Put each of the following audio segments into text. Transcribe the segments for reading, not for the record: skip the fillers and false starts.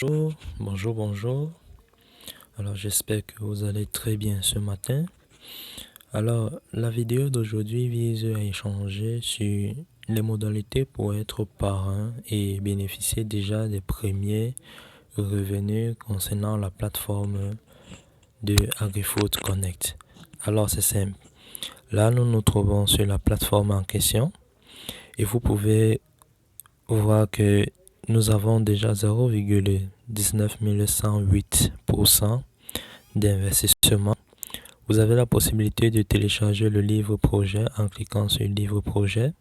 Bonjour. Alors, j'espère que vous allez très bien ce matin. Alors, la vidéo d'aujourd'hui vise à échanger sur les modalités pour être parrain et bénéficier déjà des premiers revenus concernant la plateforme de AgriFood Connect. Alors, c'est simple. Là, nous nous trouvons sur la plateforme en question et vous pouvez voir que nous avons déjà 0,19 108% d'investissement. Vous avez la possibilité de télécharger le livre projet en cliquant sur livre projet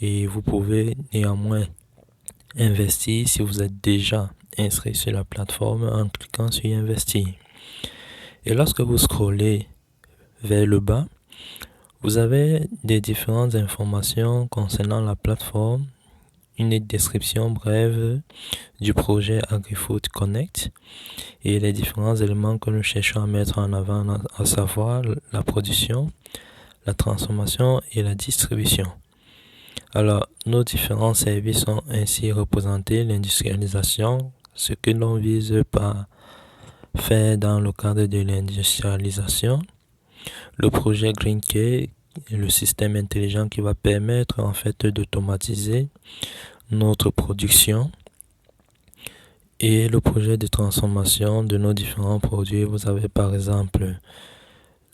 et vous pouvez néanmoins investir si vous êtes déjà inscrit sur la plateforme en cliquant sur investir. Et lorsque vous scrollez vers le bas, vous avez des différentes informations concernant la plateforme, une description brève du projet AgriFood Connect et les différents éléments que nous cherchons à mettre en avant, à savoir la production, la transformation et la distribution. Alors, nos différents services sont ainsi représentés: l'industrialisation, ce que l'on vise par faire dans le cadre de l'industrialisation, le projet Green Care, le système intelligent qui va permettre en fait d'automatiser notre production, et le projet de transformation de nos différents produits. Vous avez par exemple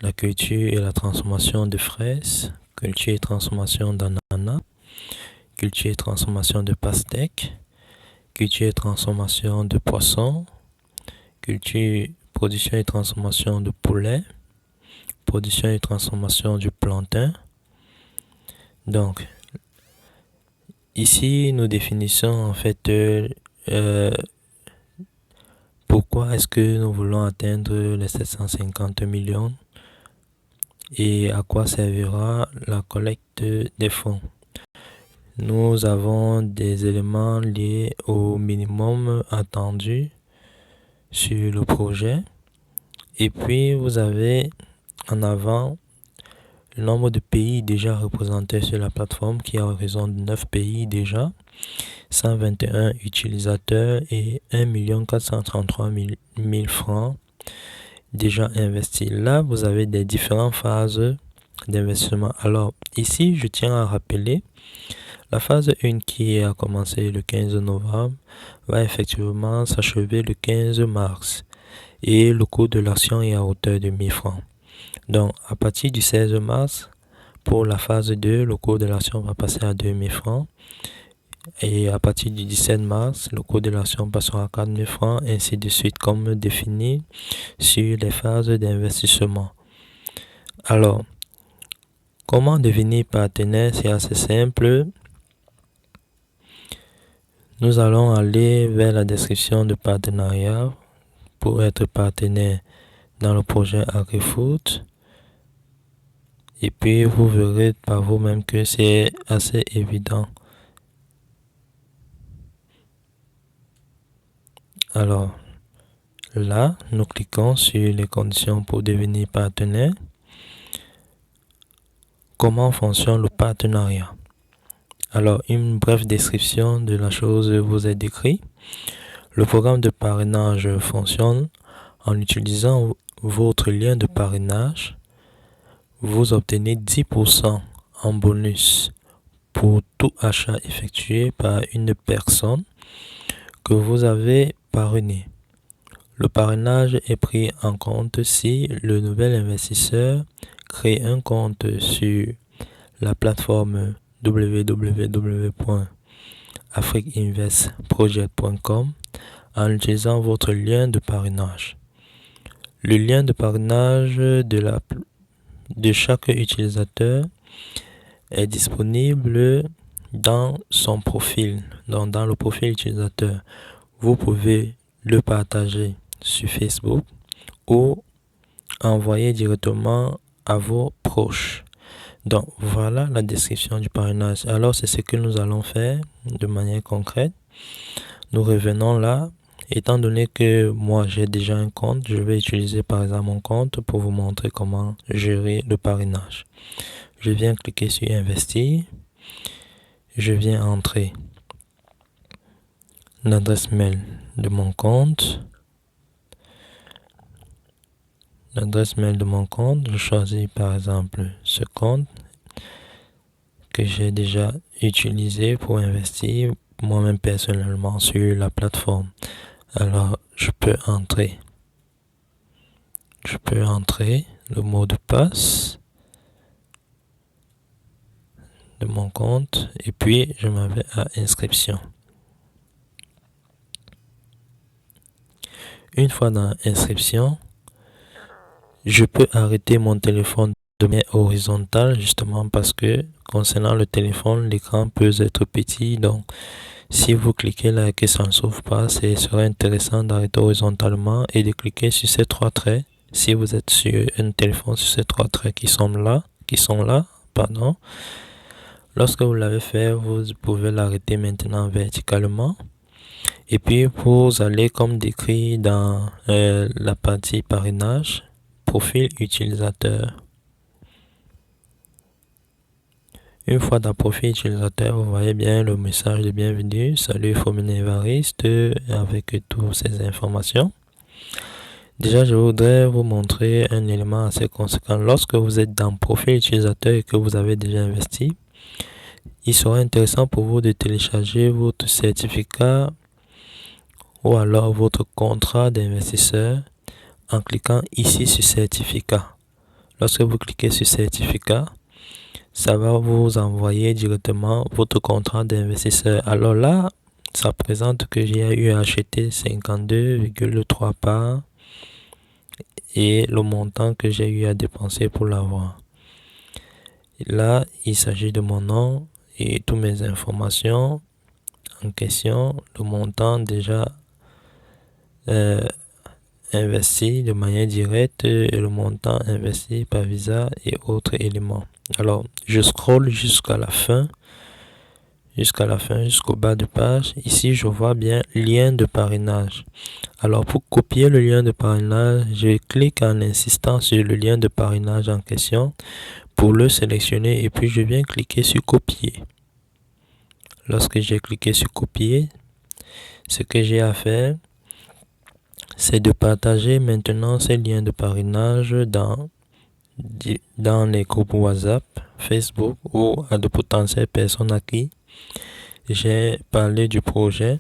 la culture et la transformation de fraises, culture et transformation d'ananas, culture et transformation de pastèques, culture et transformation de poissons, culture, production et transformation de poulet, production et transformation du plantain. Donc, ici, nous définissons en fait pourquoi est-ce que nous voulons atteindre les 750 millions et à quoi servira la collecte des fonds. Nous avons des éléments liés au minimum attendu sur le projet. Et puis, vous avez en avant le nombre de pays déjà représentés sur la plateforme qui est à raison de 9 pays déjà, 121 utilisateurs et 1 433 000 francs déjà investis. Là, vous avez des différentes phases d'investissement. Alors, ici, je tiens à rappeler la phase 1 qui a commencé le 15 novembre va effectivement s'achever le 15 mars et le coût de l'action est à hauteur de 1000 francs. Donc, à partir du 16 mars, pour la phase 2, le coût de l'action va passer à 2000 francs. Et à partir du 17 mars, le coût de l'action passera à 4000 francs, ainsi de suite, comme défini sur les phases d'investissement. Alors, comment devenir partenaire? C'est assez simple. Nous allons aller vers la description de partenariat pour être partenaire dans le projet AgriFood. Et puis, vous verrez par vous-même que c'est assez évident. Alors, là, nous cliquons sur les conditions pour devenir partenaire. Comment fonctionne le partenariat? Alors, une brève description de la chose vous est décrite. Le programme de parrainage fonctionne en utilisant votre lien de parrainage. Vous obtenez 10% en bonus pour tout achat effectué par une personne que vous avez parrainé. Le parrainage est pris en compte si le nouvel investisseur crée un compte sur la plateforme www.afriqueinvestproject.com en utilisant votre lien de parrainage. Le lien de parrainage de chaque utilisateur est disponible dans son profil, donc dans le profil utilisateur. Vous pouvez le partager sur Facebook ou envoyer directement à vos proches. Donc voilà la description du parrainage. Alors c'est ce que nous allons faire de manière concrète. Nous revenons là. Étant donné que moi j'ai déjà un compte, je vais utiliser par exemple mon compte pour vous montrer comment gérer le parrainage. Je viens cliquer sur investir. Je viens entrer l'adresse mail de mon compte. L'adresse mail de mon compte, je choisis par exemple ce compte que j'ai déjà utilisé pour investir moi-même personnellement sur la plateforme. Alors, je peux entrer le mot de passe de mon compte et puis je m'en vais à inscription. Une fois dans inscription, je peux arrêter mon téléphone de manière horizontale justement parce que concernant le téléphone, l'écran peut être petit. Donc, si vous cliquez là et que ça ne s'ouvre pas, ce serait intéressant d'arrêter horizontalement et de cliquer sur ces trois traits. Si vous êtes sur un téléphone, sur ces trois traits qui sont là, pardon. Lorsque vous l'avez fait, vous pouvez l'arrêter maintenant verticalement. Et puis, vous allez comme décrit dans la partie parrainage, profil utilisateur. Une fois dans profil utilisateur, vous voyez bien le message de bienvenue. Salut Fomine Évariste avec toutes ces informations. Déjà, je voudrais vous montrer un élément assez conséquent. Lorsque vous êtes dans profil utilisateur et que vous avez déjà investi, il sera intéressant pour vous de télécharger votre certificat ou alors votre contrat d'investisseur en cliquant ici sur certificat. Lorsque vous cliquez sur certificat, ça va vous envoyer directement votre contrat d'investisseur. Alors là, ça présente que j'ai eu à acheter 52,3 parts et le montant que j'ai eu à dépenser pour l'avoir. Là, il s'agit de mon nom et toutes mes informations en question, le montant déjà investi de manière directe et le montant investi par Visa et autres éléments. Alors, je scrolle jusqu'à la fin, jusqu'au bas de page. Ici, je vois bien lien de parrainage. Alors, pour copier le lien de parrainage, je clique en insistant sur le lien de parrainage en question pour le sélectionner et puis je viens cliquer sur copier. Lorsque j'ai cliqué sur copier, ce que j'ai à faire, c'est de partager maintenant ces liens de parrainage dans les groupes WhatsApp, Facebook ou à de potentielles personnes à qui j'ai parlé du projet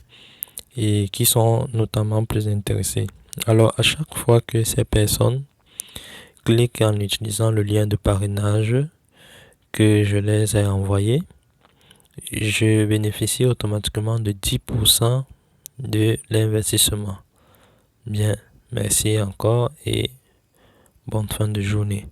et qui sont notamment plus intéressés. Alors, à chaque fois que ces personnes cliquent en utilisant le lien de parrainage que je les ai envoyé, je bénéficie automatiquement de 10% de l'investissement. Bien, merci encore et bonne fin de journée.